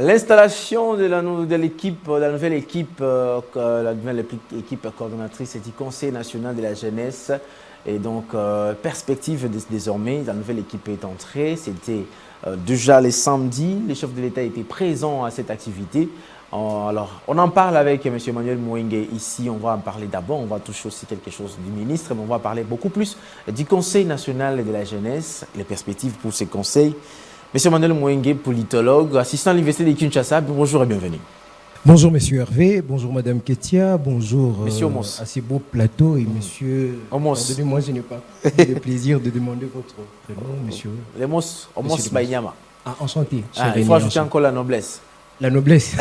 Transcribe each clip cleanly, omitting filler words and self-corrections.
L'installation de la nouvelle équipe coordonnatrice du Conseil national de la jeunesse et donc perspective désormais, la nouvelle équipe est entrée. C'était déjà les samedis, les chefs de l'État étaient présents à cette activité. Alors, on en parle avec M. Emmanuel Mouengue ici, on va en parler d'abord, on va toucher aussi quelque chose du ministre, mais on va parler beaucoup plus du Conseil national de la jeunesse, les perspectives pour ce conseil. M. Emmanuel Mouengue, politologue, assistant à l'Université de Kinshasa, bonjour et bienvenue. Bonjour Monsieur Hervé, bonjour Madame Ketia, bonjour Monsieur Omos. à ces beaux plateaux et Monsieur Omos. Moi je n'ai pas le plaisir de demander votre prénom, Monsieur. Omos Baïnyama. Ah, enchanté. Il faut ajouter encore la noblesse. La noblesse.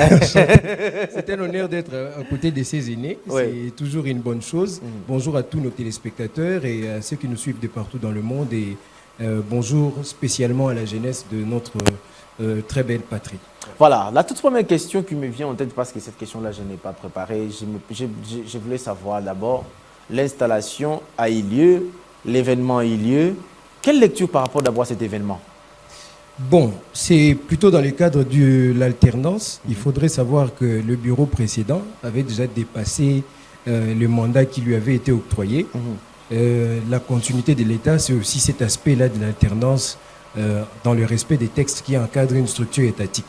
C'est un honneur d'être à côté de ces aînés. Oui. C'est toujours une bonne chose. Bonjour à tous nos téléspectateurs et à ceux qui nous suivent de partout dans le monde. Et bonjour spécialement à la jeunesse de notre très belle patrie. Voilà, la toute première question qui me vient en tête, parce que cette question-là, je n'ai pas préparée. Je voulais savoir d'abord, l'installation a eu lieu, l'événement a eu lieu. Quelle lecture par rapport d'abord à cet événement? Bon, c'est plutôt dans le cadre de l'alternance. Il faudrait savoir que le bureau précédent avait déjà dépassé le mandat qui lui avait été octroyé. La continuité de l'État, c'est aussi cet aspect-là de l'alternance dans le respect des textes qui encadrent une structure étatique.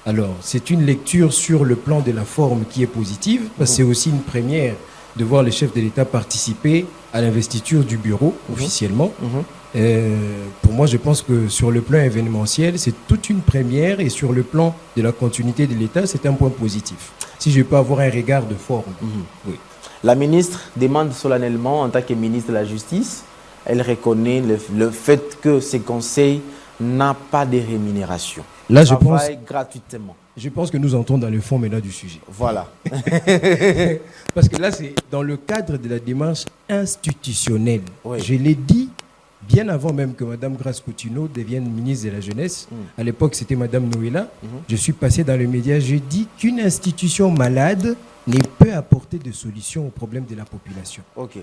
Alors, c'est une lecture sur le plan de la forme qui est positive, parce que c'est aussi une première de voir le chef de l'État participer à l'investiture du bureau officiellement. Pour moi, je pense que sur le plan événementiel, c'est toute une première et sur le plan de la continuité de l'État, c'est un point positif. Si je peux avoir un regard de forme. Oui. La ministre demande solennellement, en tant que ministre de la Justice, elle reconnaît le fait que ce conseil n'a pas de rémunération. Là, travaille gratuitement. Je pense que nous entrons dans le fond maintenant du sujet. Voilà. Parce que là, c'est dans le cadre de la démarche institutionnelle. Oui. Je l'ai dit bien avant même que Mme Grace Coutinho devienne ministre de la Jeunesse. À l'époque, c'était Mme Noëlla. Je suis passé dans les médias. Je dis qu'une institution malade ne peut apporter de solution aux problèmes de la population. Ok.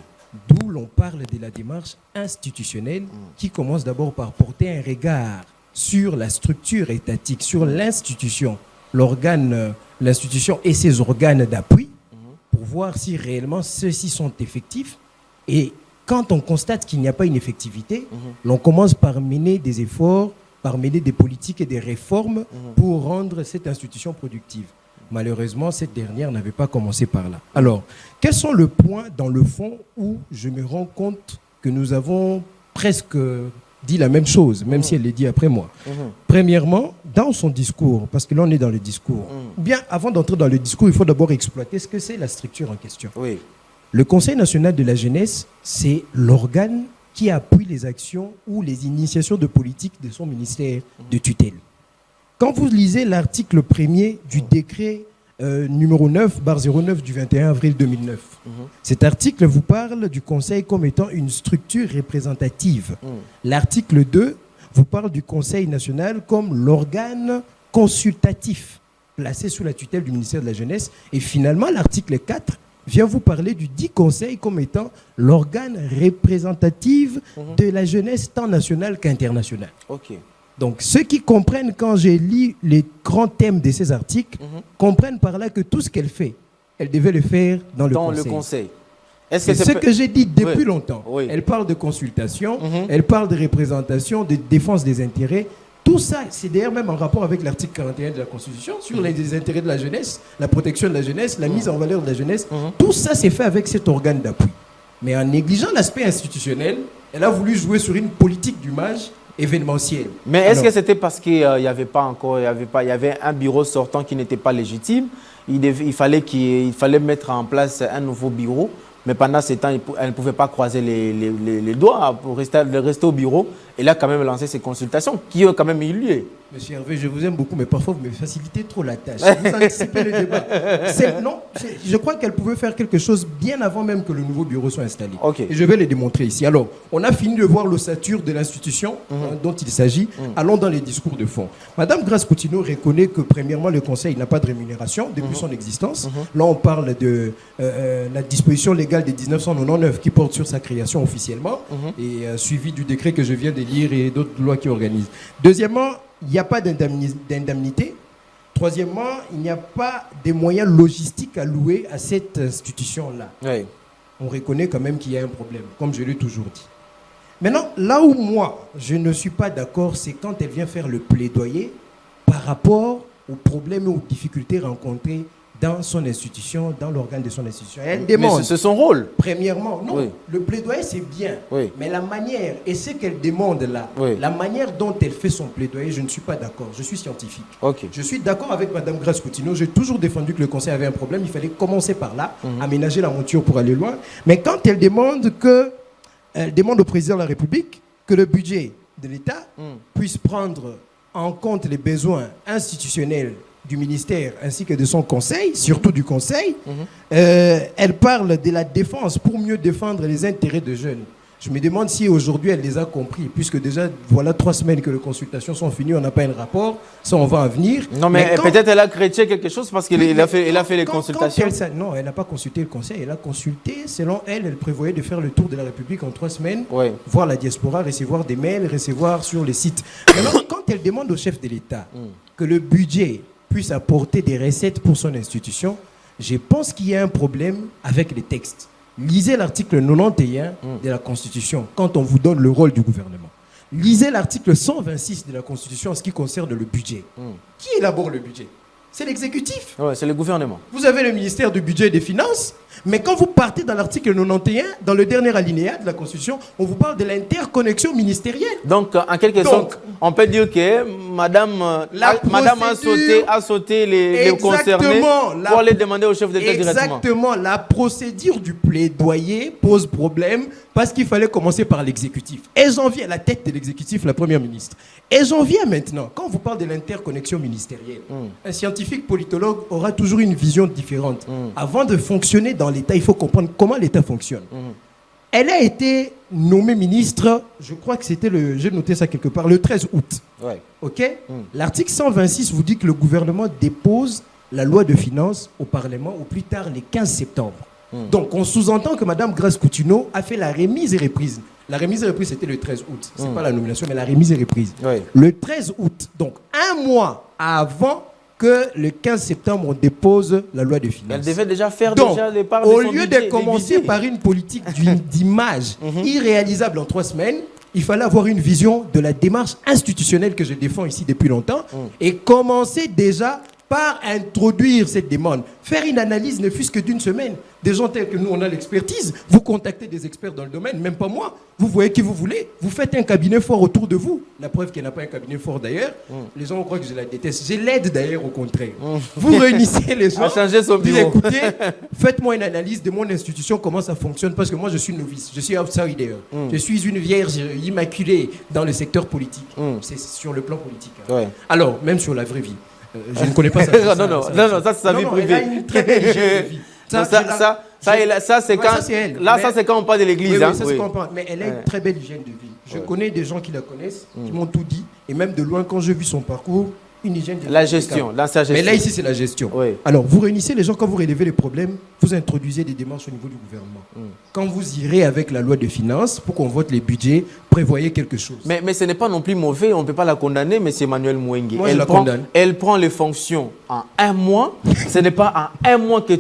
D'où l'on parle de la démarche institutionnelle qui commence d'abord par porter un regard sur la structure étatique, sur l'institution, l'organe, l'institution et ses organes d'appui pour voir si réellement ceux-ci sont effectifs. Et quand on constate qu'il n'y a pas une effectivité, l'on commence par mener des efforts, par mener des politiques et des réformes pour rendre cette institution productive. Malheureusement, cette dernière n'avait pas commencé par là. Alors, quels sont les points dans le fond où je me rends compte que nous avons presque dit la même chose, même si elle l'a dit après moi. Premièrement, dans son discours, parce que là on est dans le discours, bien avant d'entrer dans le discours, il faut d'abord exploiter ce que c'est la structure en question. Oui. Le Conseil national de la jeunesse, c'est l'organe qui appuie les actions ou les initiations de politique de son ministère de tutelle. Quand vous lisez l'article 1er du décret numéro 9/09 du 21 avril 2009, cet article vous parle du Conseil comme étant une structure représentative. L'article 2 vous parle du Conseil national comme l'organe consultatif placé sous la tutelle du ministère de la Jeunesse. Et finalement, l'article 4 vient vous parler du dit Conseil comme étant l'organe représentatif de la jeunesse tant nationale qu'internationale. Ok. Donc, ceux qui comprennent, quand j'ai lu les grands thèmes de ces articles, comprennent par là que tout ce qu'elle fait, elle devait le faire dans le Conseil. C'est ce que j'ai dit depuis longtemps. Oui. Elle parle de consultation, elle parle de représentation, de défense des intérêts. Tout ça, c'est d'ailleurs même en rapport avec l'article 41 de la Constitution sur les intérêts de la jeunesse, la protection de la jeunesse, la mise en valeur de la jeunesse. Tout ça, c'est fait avec cet organe d'appui. Mais en négligeant l'aspect institutionnel, elle a voulu jouer sur une politique d'image événementielle. Mais est-ce que c'était parce qu'il n'y avait pas encore, il y avait un bureau sortant qui n'était pas légitime? Il fallait mettre en place un nouveau bureau, mais pendant ce temps, elle ne pouvait pas croiser les doigts pour rester au bureau. Elle a quand même lancé ces consultations qui ont quand même eu lieu. Monsieur Hervé, je vous aime beaucoup, mais parfois vous me facilitez trop la tâche. Vous anticipez le débat. Je crois qu'elle pouvait faire quelque chose bien avant même que le nouveau bureau soit installé. Okay. Et je vais le démontrer ici. Alors, on a fini de voir l'ossature de l'institution dont il s'agit. Allons dans les discours de fond. Madame Grace Coutinho reconnaît que, premièrement, le Conseil n'a pas de rémunération depuis son existence. Là, on parle de la disposition légale de 1999 qui porte sur sa création officiellement et suivi du décret que je viens de lire et d'autres lois qui organisent. Deuxièmement, il n'y a pas d'indemnité. Troisièmement, il n'y a pas des moyens logistiques alloués à cette institution-là. Oui. On reconnaît quand même qu'il y a un problème, comme je l'ai toujours dit. Maintenant, là où moi, je ne suis pas d'accord, c'est quand elle vient faire le plaidoyer par rapport aux problèmes et aux difficultés rencontrées dans son institution, dans l'organe de son institution. Elle demande... Mais c'est son rôle. Premièrement, non, Oui. le plaidoyer c'est bien, Oui. mais la manière et ce qu'elle demande là, Oui. la manière dont elle fait son plaidoyer, je ne suis pas d'accord. Je suis scientifique. Ok. Je suis d'accord avec Mme Grace Coutinho. J'ai toujours défendu que le Conseil avait un problème. Il fallait commencer par là, aménager la monture pour aller loin. Mais quand elle demande au président de la République que le budget de l'État puisse prendre en compte les besoins institutionnels du ministère ainsi que de son conseil, surtout du conseil, elle parle de la défense pour mieux défendre les intérêts des jeunes. Je me demande si aujourd'hui elle les a compris, puisque déjà, voilà 3 semaines que les consultations sont finies, on n'a pas un rapport, ça on va en venir. Non, mais peut-être elle a créé quelque chose parce qu'elle a fait les consultations. Non, elle n'a pas consulté le conseil, elle a consulté, selon elle, elle prévoyait de faire le tour de la République en 3 semaines, Oui. voir la diaspora, recevoir des mails, recevoir sur les sites. Maintenant, quand elle demande au chef de l'État que le budget puisse apporter des recettes pour son institution, je pense qu'il y a un problème avec les textes. Lisez l'article 91 de la Constitution quand on vous donne le rôle du gouvernement. Lisez l'article 126 de la Constitution en ce qui concerne le budget. Qui élabore le budget? C'est l'exécutif. Ouais, c'est le gouvernement. Vous avez le ministère du budget et des finances, mais quand vous partez dans l'article 91, dans le dernier alinéa de la Constitution, on vous parle de l'interconnexion ministérielle. Donc, en quelque sorte, on peut dire que madame a sauté les concernés pour aller demander au chef d'État directement. Exactement. La procédure du plaidoyer pose problème parce qu'il fallait commencer par l'exécutif. Et j'en viens à la tête de l'exécutif, la première ministre. Et j'en viens maintenant, quand on vous parle de l'interconnexion ministérielle, un scientifique politologue aura toujours une vision différente. Avant de fonctionner dans l'État, il faut comprendre comment l'État fonctionne. Elle a été nommée ministre, je crois que c'était j'ai noté ça quelque part, le 13 août. Ouais. Ok. L'article 126 vous dit que le gouvernement dépose la loi de finances au Parlement au plus tard le 15 septembre. Donc on sous-entend que Mme Grace Coutinho a fait la remise et reprise. La remise et reprise c'était le 13 août. Ce n'est pas la nomination, mais la remise et reprise. Ouais. Le 13 août, donc un mois avant que le 15 septembre, on dépose la loi de finances. Elle devait déjà faire donc, les parts au de son lieu budget, de commencer par une politique d'image irréalisable en 3 semaines, il fallait avoir une vision de la démarche institutionnelle que je défends ici depuis longtemps et commencer déjà par introduire cette demande. Faire une analyse ne fût-ce que d'une semaine. Des gens tels que nous, on a l'expertise. Vous contactez des experts dans le domaine, même pas moi. Vous voyez qui vous voulez. Vous faites un cabinet fort autour de vous. La preuve qu'elle n'a pas un cabinet fort d'ailleurs. Les gens croient que je la déteste. Je l'aide d'ailleurs au contraire. Vous réunissez les gens. À changer son bureau. Écoutez, faites-moi une analyse de mon institution, comment ça fonctionne. Parce que moi, je suis novice. Je suis outsider. Je suis une vierge immaculée dans le secteur politique. C'est sur le plan politique. Ouais. Alors, même sur la vraie vie. Je ne connais pas ça. non, ça c'est sa vie privée. Elle a une très belle hygiène de vie. Ça, c'est quand on parle de l'église. Oui, hein. ça, c'est quand on parle. Mais elle a une très belle hygiène de vie. Je connais des gens qui la connaissent, qui m'ont tout dit. Et même de loin, quand j'ai vu son parcours, une hygiène de vie. La gestion, là, c'est la gestion. Mais là, ici, c'est la gestion. Oui. Alors, vous réunissez les gens, quand vous relevez les problèmes, vous introduisez des démarches au niveau du gouvernement. Quand vous irez avec la loi de finances, pour qu'on vote les budgets, prévoyez quelque chose. Mais ce n'est pas non plus mauvais, on ne peut pas la condamner, mais c'est Emmanuel Mouengue. Moi, je la condamne. Elle prend les fonctions en 1 mois. Ce n'est pas en 1 mois que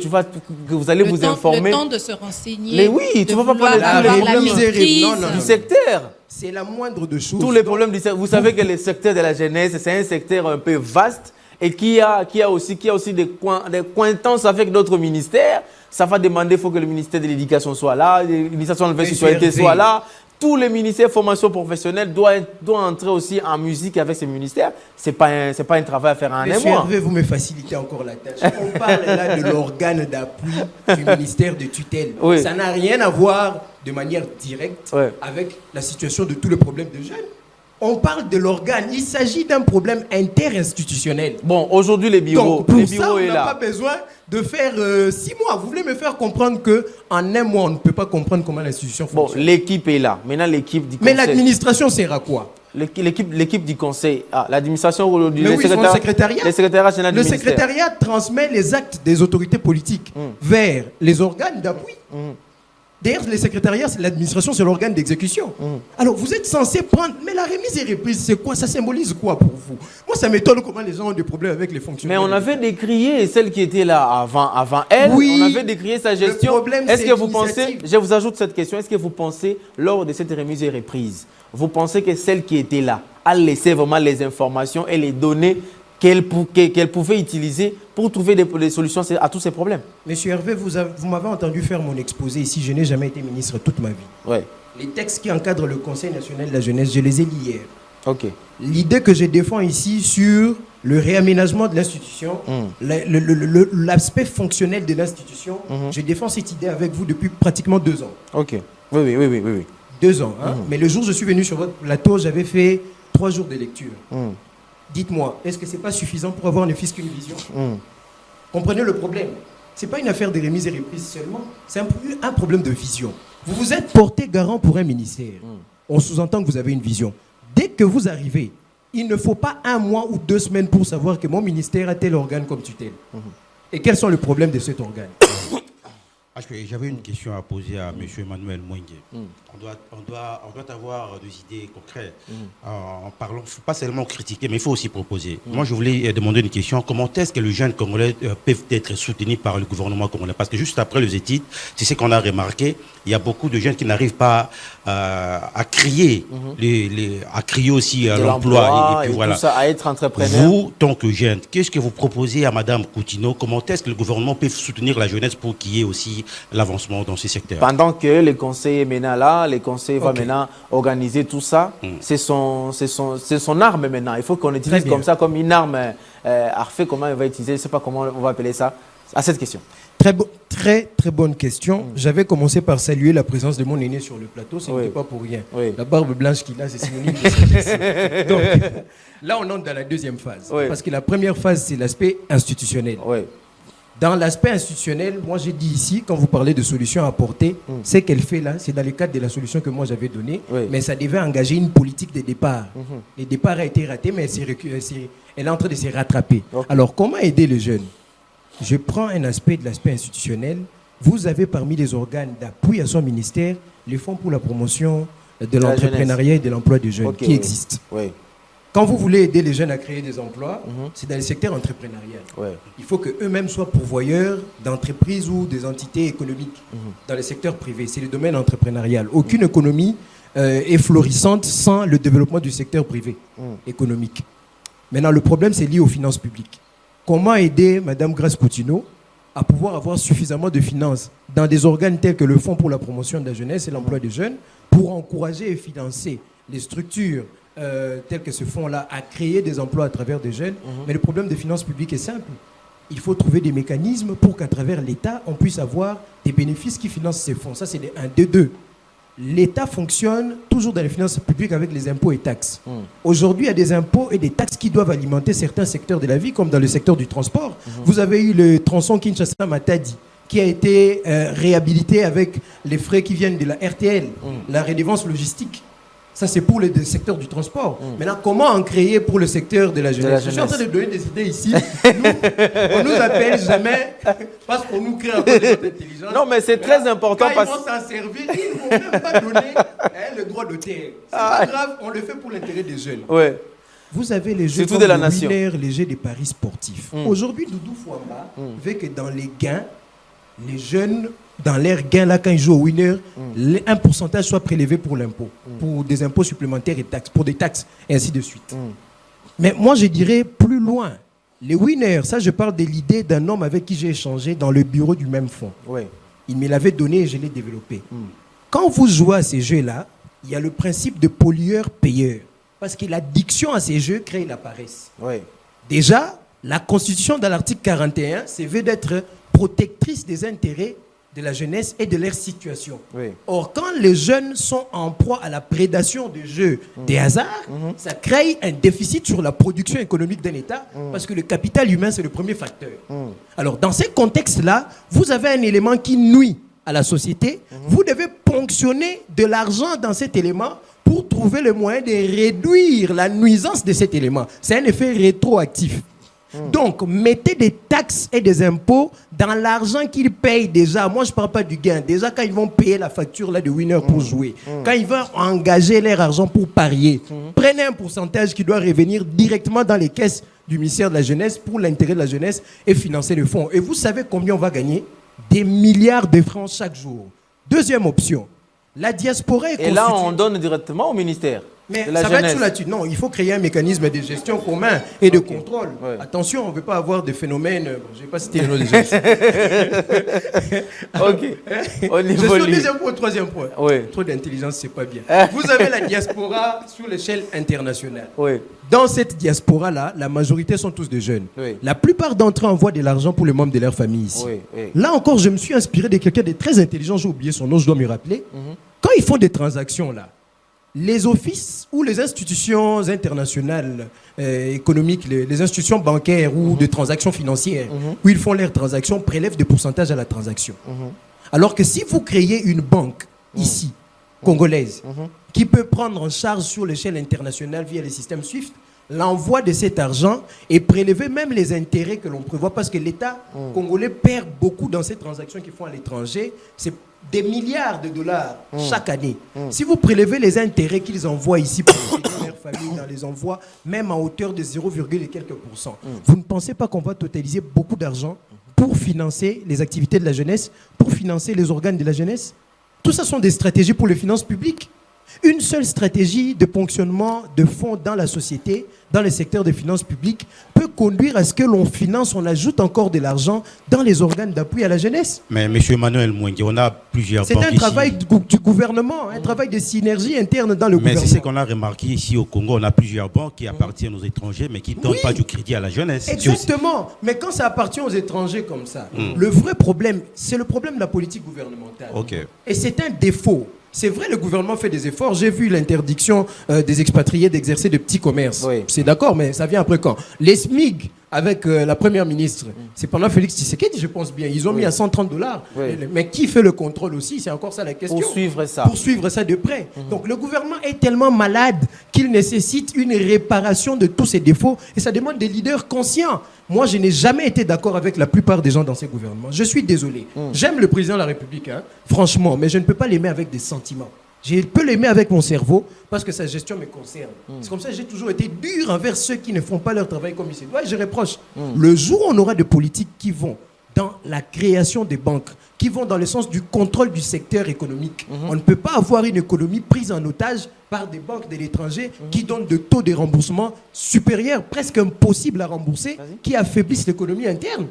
vous allez vous informer. Le temps de se renseigner. Mais oui, tu ne vas pas prendre la maîtrise du secteur. C'est la moindre de choses. Tous les problèmes du secteur. Vous savez que le secteur de la jeunesse, c'est un secteur un peu vaste et qui a aussi des cointances avec d'autres ministères. Ça va demander, il faut que le ministère de l'Éducation soit là, le ministère de la Citoyenneté soit là. Tous les ministères de formation professionnelle doivent entrer aussi en musique avec ces ministères. Ce n'est pas un travail à faire en 1 mois. Monsieur Hervé, vous me facilitez encore la tâche. On parle là de l'organe d'appui du ministère de tutelle. Oui. Ça n'a rien à voir de manière directe avec la situation de tous les problèmes de jeunes. On parle de l'organe. Il s'agit d'un problème interinstitutionnel. Bon, aujourd'hui, les bureaux, donc, pour les bureaux ça, on est n'a là. pas besoin de faire 6 mois. Vous voulez me faire comprendre qu'en 1 mois, on ne peut pas comprendre comment l'institution fonctionne. Bon, l'équipe est là. Maintenant, l'équipe du conseil. Mais l'administration sert à quoi? L'équipe du conseil, l'administration, le secrétariat. Le secrétariat général du ministère. Le secrétariat transmet les actes des autorités politiques vers les organes d'appui. D'ailleurs, les secrétariats, l'administration, c'est l'organe d'exécution. Alors, vous êtes censé prendre... Mais la remise et reprise, c'est quoi? Ça symbolise quoi pour vous? Moi, ça m'étonne comment les gens ont des problèmes avec les fonctionnaires. Mais on avait décrié celle qui était là avant elle. Oui, on avait décrié sa gestion. le problème, est-ce c'est que vous pensez, l'initiative. je vous ajoute cette question, est-ce que vous pensez, lors de cette remise et reprise, vous pensez que celle qui était là a laissé vraiment les informations et les données qu'elle pouvait utiliser pour trouver des solutions à tous ces problèmes? Monsieur Hervé, vous m'avez entendu faire mon exposé ici. Je n'ai jamais été ministre toute ma vie. Ouais. Les textes qui encadrent le Conseil national de la jeunesse, je les ai lus hier. Ok. L'idée que je défends ici sur le réaménagement de l'institution, l'aspect fonctionnel de l'institution, je défends cette idée avec vous depuis pratiquement 2 ans. Ok. Oui. 2 ans. Hein? Mais le jour où je suis venu sur votre plateau, j'avais fait 3 jours de lecture. Dites-moi, est-ce que ce n'est pas suffisant pour avoir ne fût-ce qu'une vision? Comprenez le problème. Ce n'est pas une affaire de remise et reprise seulement, c'est un problème de vision. Vous vous êtes porté garant pour un ministère. On sous-entend que vous avez une vision. Dès que vous arrivez, il ne faut pas 1 mois ou 2 semaines pour savoir que mon ministère a tel organe comme tutelle. Et quels sont les problèmes de cet organe? J'avais une question à poser à M. Emmanuel Mwengue. On doit avoir des idées concrètes. En parlant, faut pas seulement critiquer, mais il faut aussi proposer. Moi, je voulais demander une question. Comment est-ce que les jeunes congolais peuvent être soutenus par le gouvernement congolais? Parce que juste après les études, c'est ce qu'on a remarqué. Il y a beaucoup de jeunes qui n'arrivent pas à crier, à crier aussi à l'emploi. Et puis voilà. Tout ça, à être entrepreneur. Vous, tant que jeune, qu'est-ce que vous proposez à Mme Coutinho? Comment est-ce que le gouvernement peut soutenir la jeunesse pour qu'il y ait aussi l'avancement dans ces secteurs? Pendant que les conseillers maintenant là, les conseillers vont maintenant organiser tout ça, c'est son arme maintenant. Il faut qu'on utilise comme ça, comme une arme. Arfait, comment il va utiliser, je ne sais pas comment on va appeler ça, à cette question. Très bonne question. J'avais commencé par saluer la présence de mon aîné sur le plateau, ce n'était pas pour rien. La barbe blanche qu'il a, c'est synonyme de sagesse. Donc, là, on entre dans la deuxième phase. Parce que la première phase, c'est l'aspect institutionnel. Dans l'aspect institutionnel, moi j'ai dit ici, quand vous parlez de solutions à apporter, ce qu'elle fait là, c'est dans le cadre de la solution que moi j'avais donnée, mais ça devait engager une politique de départ. Le départ a été raté, mais elle est en train de se rattraper. Alors, comment aider les jeunes? Je prends un aspect de l'aspect institutionnel. Vous avez parmi les organes d'appui à son ministère les fonds pour la promotion de l'entrepreneuriat et de l'emploi des jeunes qui existent. Quand vous voulez aider les jeunes à créer des emplois, c'est dans le secteur entrepreneurial. Il faut qu'eux-mêmes soient pourvoyeurs d'entreprises ou des entités économiques dans le secteur privé. C'est le domaine entrepreneurial. Aucune économie est florissante sans le développement du secteur privé économique. Maintenant, le problème, c'est lié aux finances publiques. Comment aider Mme Grace Coutinho à pouvoir avoir suffisamment de finances dans des organes tels que le Fonds pour la promotion de la jeunesse et l'emploi des jeunes pour encourager et financer les structures tels que ce fonds-là a créé des emplois à travers des jeunes. Mais le problème des finances publiques est simple. Il faut trouver des mécanismes pour qu'à travers l'État, on puisse avoir des bénéfices qui financent ces fonds. Ça, c'est les 1, 2, 2. L'État fonctionne toujours dans les finances publiques avec les impôts et taxes. Aujourd'hui, il y a des impôts et des taxes qui doivent alimenter certains secteurs de la vie, comme dans le secteur du transport. Vous avez eu le tronçon Kinshasa-Matadi, qui a été réhabilité avec les frais qui viennent de la RTL, la redevance logistique. Ça, c'est pour le secteur du transport. Maintenant, comment en créer pour le secteur de la jeunesse? Je suis en train de donner des idées ici. On nous appelle jamais parce qu'on nous crée un peu de notre intelligence. Non, mais c'est très important parce qu'ils vont s'en servir, ils ne vont même pas donner le droit de terre. C'est pas grave, on le fait pour l'intérêt des jeunes. Vous avez les jeux comme le winner, les jeux des paris sportifs. Aujourd'hui, Doudou Fouamba veut que dans les gains, les jeunes, dans leurs gains, là, quand ils jouent au winner, un pourcentage soit prélevé pour l'impôt, pour des impôts supplémentaires et taxes, pour des taxes, et ainsi de suite. Mais moi, je dirais plus loin. Les winners, ça, je parle de l'idée d'un homme avec qui j'ai échangé dans le bureau du même fonds. Il me l'avait donné et je l'ai développé. Quand vous jouez à ces jeux-là, il y a le principe de pollueur-payeur. Parce que l'addiction à ces jeux crée la paresse. Déjà, la Constitution, dans l'article 41, se veut d'être protectrice des intérêts de la jeunesse et de leur situation. Or, quand les jeunes sont en proie à la prédation des jeux des hasards, ça crée un déficit sur la production économique d'un État parce que le capital humain, c'est le premier facteur. Alors, dans ces contextes-là, vous avez un élément qui nuit à la société. Vous devez ponctionner de l'argent dans cet élément pour trouver le moyen de réduire la nuisance de cet élément. C'est un effet rétroactif. Donc, mettez des taxes et des impôts dans l'argent qu'ils payent déjà. Moi, je ne parle pas du gain. Déjà, quand ils vont payer la facture là, de winner pour jouer, quand ils vont engager leur argent pour parier, prenez un pourcentage qui doit revenir directement dans les caisses du ministère de la Jeunesse pour l'intérêt de la jeunesse et financer le fonds. Et vous savez combien on va gagner? Des milliards de francs chaque jour. Deuxième option, la diaspora est Et là, on donne directement au ministère. Mais de la ça va être jeunesse. sous là-dessus. Non, il faut créer un mécanisme de gestion commun et de contrôle. Ouais. Attention, on ne veut pas avoir des phénomènes. Je ne vais pas citer les noms des gens. Ok. On Je suis au évolue. deuxième point, au troisième point. Oui. Trop d'intelligence, c'est pas bien. Vous avez la diaspora sur l'échelle internationale. Oui. Dans cette diaspora-là, la majorité sont tous des jeunes. Oui. La plupart d'entre eux envoient de l'argent pour les membres de leur famille ici. Oui, oui. Là encore, je me suis inspiré de quelqu'un de très intelligent, j'ai oublié son nom, je dois me rappeler. Quand ils font des transactions là, les offices ou les institutions internationales économiques, les institutions bancaires ou de transactions financières, où ils font leurs transactions, prélèvent des pourcentages à la transaction. Alors que si vous créez une banque ici, congolaise, qui peut prendre en charge sur l'échelle internationale via les systèmes SWIFT, l'envoi de cet argent et prélever même les intérêts que l'on prévoit, parce que l'État congolais perd beaucoup dans ces transactions qu'ils font à l'étranger. C'est des milliards de dollars chaque année. Si vous prélevez les intérêts qu'ils envoient ici pour aider leur famille dans les envois, même à hauteur de 0, et quelques %, vous ne pensez pas qu'on va totaliser beaucoup d'argent pour financer les activités de la jeunesse, pour financer les organes de la jeunesse? Tout ça sont des stratégies pour les finances publiques. Une seule stratégie de ponctionnement de fonds dans la société, dans le secteur des finances publiques, peut conduire à ce que l'on finance, on ajoute encore de l'argent dans les organes d'appui à la jeunesse. Mais M. Emmanuel Mwengue, on a plusieurs C'est banques un ici. travail du gouvernement, un travail de synergie interne dans le Mais gouvernement. c'est ce qu'on a remarqué ici au Congo. On a plusieurs banques qui appartiennent aux étrangers, mais qui ne donnent pas du crédit à la jeunesse. Exactement. Mais quand ça appartient aux étrangers comme ça, le vrai problème, c'est le problème de la politique gouvernementale. Ok. Et c'est un défaut. C'est vrai, le gouvernement fait des efforts. J'ai vu l'interdiction des expatriés d'exercer de petits commerces. Oui. C'est d'accord, mais ça vient après quand? Les SMIG, avec la première ministre, c'est pendant Félix Tshisekedi, je pense bien. Ils ont mis à $130. Oui. Mais qui fait le contrôle aussi? C'est encore ça la question. Pour suivre ça. Pour suivre ça de près. Donc le gouvernement est tellement malade qu'il nécessite une réparation de tous ses défauts. Et ça demande des leaders conscients. Moi, je n'ai jamais été d'accord avec la plupart des gens dans ces gouvernements. Je suis désolé. J'aime le président de la République, hein, franchement, mais je ne peux pas l'aimer avec des sentiments. Je peux l'aimer avec mon cerveau parce que sa gestion me concerne. C'est comme ça que j'ai toujours été dur envers ceux qui ne font pas leur travail comme il se doit et je reproche. Le jour où on aura des politiques qui vont dans la création des banques, qui vont dans le sens du contrôle du secteur économique, on ne peut pas avoir une économie prise en otage par des banques de l'étranger qui donnent des taux de remboursement supérieurs, presque impossibles à rembourser, qui affaiblissent l'économie interne.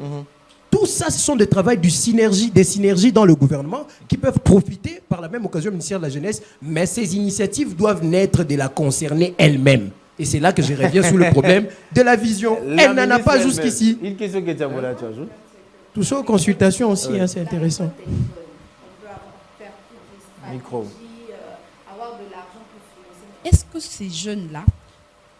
Tout ça, ce sont des travaux des synergies dans le gouvernement qui peuvent profiter par la même occasion au ministère de la Jeunesse, mais ces initiatives doivent naître de la concernée elle-même. Et c'est là que je reviens sur le problème de la vision. Elle n'en a pas jusqu'ici. Une question que tu ajoutes. Tout ça aux consultations aussi, hein, c'est intéressant. Micro. Est-ce que ces jeunes-là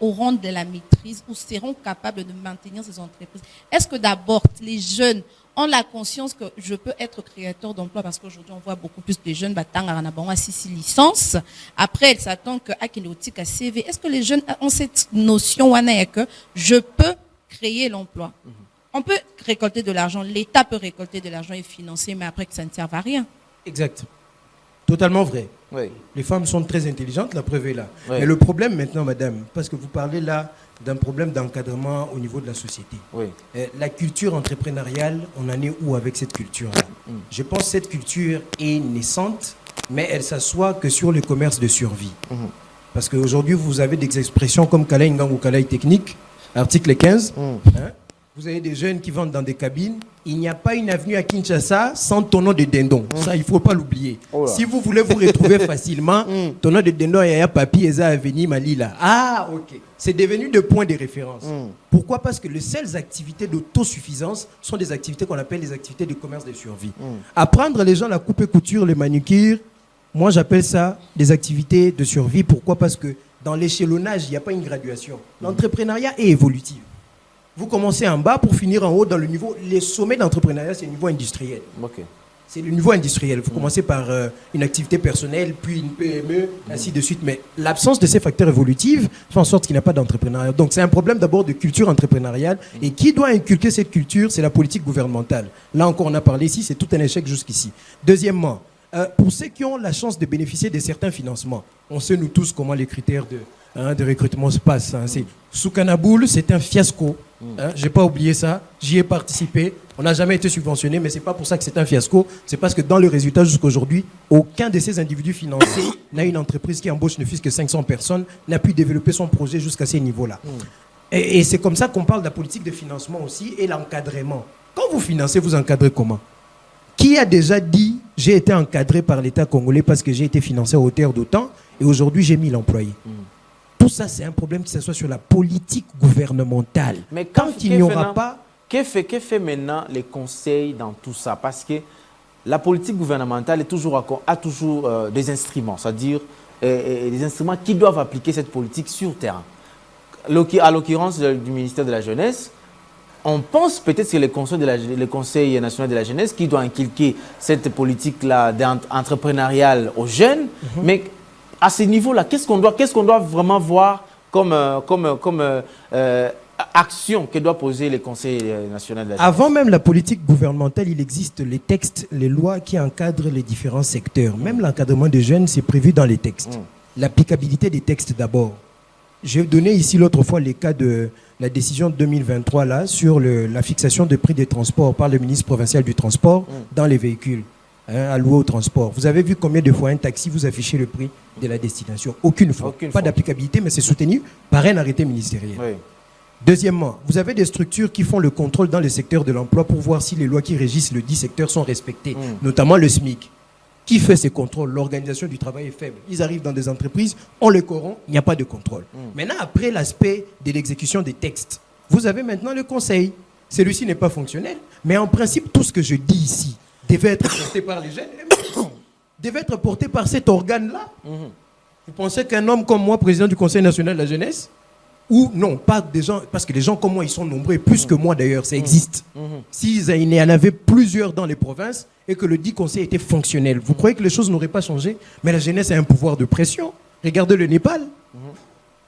auront de la maîtrise ou seront capables de maintenir ces entreprises? Est-ce que d'abord, les jeunes ont la conscience que je peux être créateur d'emploi, parce qu'aujourd'hui, on voit beaucoup plus de jeunes à 6 licences. Après, ils s'attendent à Kinéotique à CV. Est-ce que les jeunes ont cette notion que je peux créer l'emploi? On peut récolter de l'argent, l'État peut récolter de l'argent et financer, mais après que ça ne serve à rien. Exact. Totalement vrai. Oui. Les femmes sont très intelligentes, la preuve est là. Oui. Mais le problème maintenant, madame, parce que vous parlez là d'un problème d'encadrement au niveau de la société. Oui. La culture entrepreneuriale, on en est où avec cette culture-là? Je pense que cette culture est naissante, mais elle s'assoit que sur le commerce de survie. Parce qu'aujourd'hui, vous avez des expressions comme Kalaï Ngang ou Kalaï technique, article 15. Hein? Vous avez des jeunes qui vendent dans des cabines. Il n'y a pas une avenue à Kinshasa sans tonneau de dindon. Ça, il ne faut pas l'oublier. Oh là. Si vous voulez vous retrouver facilement, tonneau de dindon, il y a papier, et ça, avenue Malila. Ah, ok. C'est devenu des points de référence. Pourquoi? Parce que les seules activités d'autosuffisance sont des activités qu'on appelle les activités de commerce de survie. Apprendre les gens la coupe et couture, les manucures, moi, j'appelle ça des activités de survie. Pourquoi? Parce que dans l'échelonnage, il n'y a pas une graduation. L'entrepreneuriat est évolutif. Vous commencez en bas pour finir en haut dans le niveau. Les sommets d'entrepreneuriat, c'est le niveau industriel. Ok. c'est le niveau industriel. Il faut commencer par une activité personnelle, puis une PME, ainsi de suite. Mais l'absence de ces facteurs évolutifs fait en sorte qu'il n'y a pas d'entrepreneuriat. Donc c'est un problème d'abord de culture entrepreneuriale. Et qui doit inculquer cette culture? C'est la politique gouvernementale. Là encore, on a parlé ici, c'est tout un échec jusqu'ici. Deuxièmement, pour ceux qui ont la chance de bénéficier de certains financements, on sait nous tous comment les critères de recrutement se passent. C'est Soukanaboul, c'est un fiasco. Je n'ai pas oublié ça. J'y ai participé. On n'a jamais été subventionné, mais ce n'est pas pour ça que c'est un fiasco. C'est parce que dans le résultat jusqu'à aujourd'hui, aucun de ces individus financés n'a une entreprise qui embauche ne fût-ce que 500 personnes, n'a pu développer son projet jusqu'à ces niveaux-là. Et c'est comme ça qu'on parle de la politique de financement aussi et l'encadrement. Quand vous financez, vous encadrez comment? Qui a déjà dit « j'ai été encadré par l'État congolais parce que j'ai été financé à hauteur d'autant et aujourd'hui j'ai 1000 employés ». Tout ça, c'est un problème qui s'assoit sur la politique gouvernementale. Mais quand il n'y aura pas... Que fait maintenant les conseils dans tout ça? Parce que la politique gouvernementale a toujours des instruments, c'est-à-dire des instruments qui doivent appliquer cette politique sur terrain. À l'occurrence du ministère de la Jeunesse, on pense peut-être que le Conseil national de la jeunesse qui doit inculquer cette politique-là entrepreneuriale aux jeunes, mais à ce niveau-là, qu'est-ce qu'on doit vraiment voir comme action que doit poser le Conseil national de la jeunesse? Avant même la politique gouvernementale, il existe les textes, les lois qui encadrent les différents secteurs. Même l'encadrement des jeunes, c'est prévu dans les textes. L'applicabilité des textes d'abord. J'ai donné ici l'autre fois les cas de la décision de 2023 là, sur la fixation de prix des transports par le ministre provincial du transport dans les véhicules alloués au transport. Vous avez vu combien de fois un taxi vous affichez le prix de la destination? Aucune fois. Pas d'applicabilité, mais c'est soutenu par un arrêté ministériel. Oui. Deuxièmement, vous avez des structures qui font le contrôle dans le secteur de l'emploi pour voir si les lois qui régissent le dit secteur sont respectées, notamment le SMIC. Qui fait ces contrôles? L'organisation du travail est faible. Ils arrivent dans des entreprises, on les corrompt, il n'y a pas de contrôle. Maintenant, après l'aspect de l'exécution des textes, vous avez maintenant le conseil. Celui-ci n'est pas fonctionnel, mais en principe, tout ce que je dis ici devait être porté par les jeunes, devait être porté par cet organe-là. Vous pensez qu'un homme comme moi, président du Conseil national de la jeunesse, ou non, pas des gens, parce que les gens comme moi, ils sont nombreux, plus que moi d'ailleurs, ça existe. S'il y en avait plusieurs dans les provinces et que le dit conseil était fonctionnel, vous croyez que les choses n'auraient pas changé? Mais la jeunesse a un pouvoir de pression. Regardez le Népal.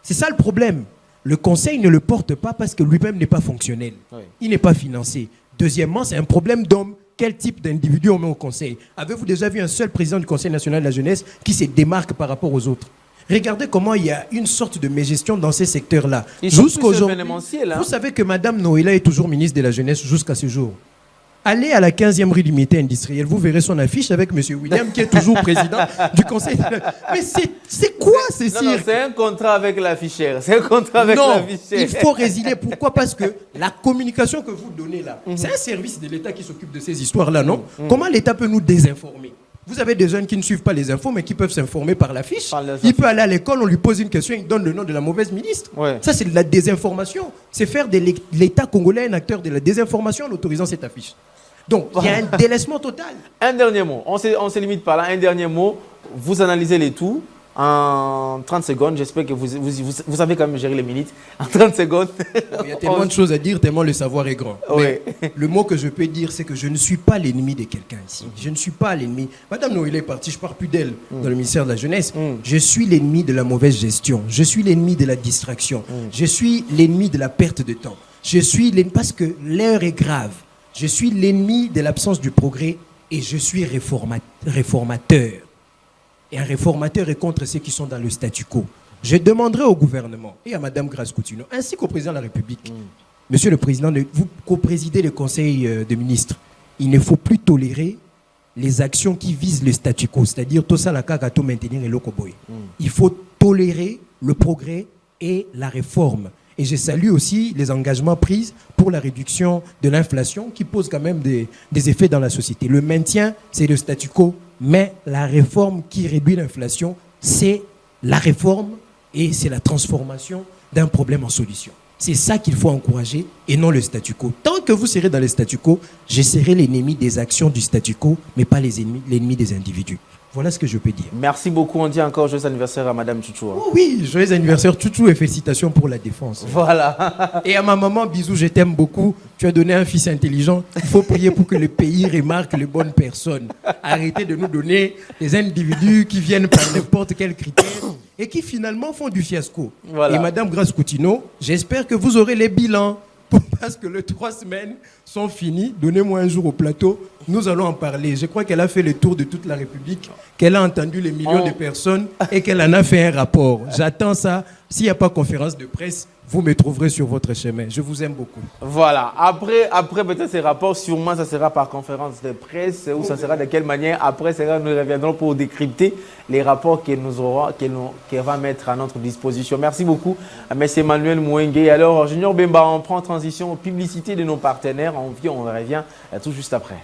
C'est ça le problème. Le conseil ne le porte pas parce que lui-même n'est pas fonctionnel. Il n'est pas financé. Deuxièmement, c'est un problème d'homme. Quel type d'individu on met au conseil? Avez-vous déjà vu un seul président du Conseil national de la jeunesse qui se démarque par rapport aux autres? Regardez comment il y a une sorte de mégestion dans ces secteurs-là. Jusqu'aujourd'hui, vous savez que Mme Noëlla est toujours ministre de la Jeunesse jusqu'à ce jour. Allez à la 15e rue d'unité industrielle, vous verrez son affiche avec M. William qui est toujours président du conseil. Mais c'est quoi ce cirque? Non, c'est un contrat avec l'affichère. C'est un contrat avec l'affichère. Il faut résilier. Pourquoi? Parce que la communication que vous donnez là, c'est un service de l'État qui s'occupe de ces histoires-là, non? Comment l'État peut nous désinformer? Vous avez des jeunes qui ne suivent pas les infos, mais qui peuvent s'informer par l'affiche. Il peut aller à l'école, on lui pose une question, il donne le nom de la mauvaise ministre. Ça, c'est de la désinformation. C'est faire de l'État congolais un acteur de la désinformation en autorisant cette affiche. Donc, il y a un délaissement total. Un dernier mot. On se limite par là. Un dernier mot. Vous analysez les tout en 30 secondes. J'espère que vous savez quand même gérer les minutes. En 30 secondes. Il y a tellement de choses à dire, tellement le savoir est grand. Mais le mot que je peux dire, c'est que je ne suis pas l'ennemi de quelqu'un ici. Je ne suis pas l'ennemi. Madame Noëlla est partie, je ne parle plus d'elle dans le ministère de la Jeunesse. Je suis l'ennemi de la mauvaise gestion. Je suis l'ennemi de la distraction. Je suis l'ennemi de la perte de temps. Je suis l'ennemi parce que l'heure est grave. Je suis l'ennemi de l'absence du progrès et je suis réformateur. Et un réformateur est contre ceux qui sont dans le statu quo. Je demanderai au gouvernement et à Mme Grace Coutinho, ainsi qu'au président de la République, Monsieur le Président, vous co-présidez le Conseil des ministres, il ne faut plus tolérer les actions qui visent le statu quo, c'est-à-dire tout ça, la kakato maintenir et lokoboy. Il faut tolérer le progrès et la réforme. Et je salue aussi les engagements pris pour la réduction de l'inflation qui pose quand même des effets dans la société. Le maintien, c'est le statu quo, mais la réforme qui réduit l'inflation, c'est la réforme et c'est la transformation d'un problème en solution. C'est ça qu'il faut encourager et non le statu quo. Tant que vous serez dans le statu quo, je serai l'ennemi des actions du statu quo, mais pas l'ennemi des individus. Voilà ce que je peux dire. Merci beaucoup. On dit encore joyeux anniversaire à Madame Chouchou. Oh oui, joyeux anniversaire Chouchou et félicitations pour la défense. Voilà. Et à ma maman, bisous, je t'aime beaucoup. Tu as donné un fils intelligent. Il faut prier pour que le pays remarque les bonnes personnes. Arrêtez de nous donner des individus qui viennent par n'importe quel critère et qui finalement font du fiasco. Voilà. Et Madame Grace Coutinho, j'espère que vous aurez les bilans. Parce que les 3 semaines sont finies. Donnez-moi un jour au plateau. Nous allons en parler. Je crois qu'elle a fait le tour de toute la République, qu'elle a entendu les millions de personnes et qu'elle en a fait un rapport. J'attends ça. S'il n'y a pas conférence de presse, vous me trouverez sur votre chemin. Je vous aime beaucoup. Voilà. Après peut-être ces rapports, sûrement ça sera par conférence de presse ou ça sera de quelle manière. Après, nous reviendrons pour décrypter les rapports qu'elle va mettre à notre disposition. Merci beaucoup à M. Emmanuel Mouengue. Alors, Junior Bemba, on prend transition aux publicités de nos partenaires. On revient tout juste après.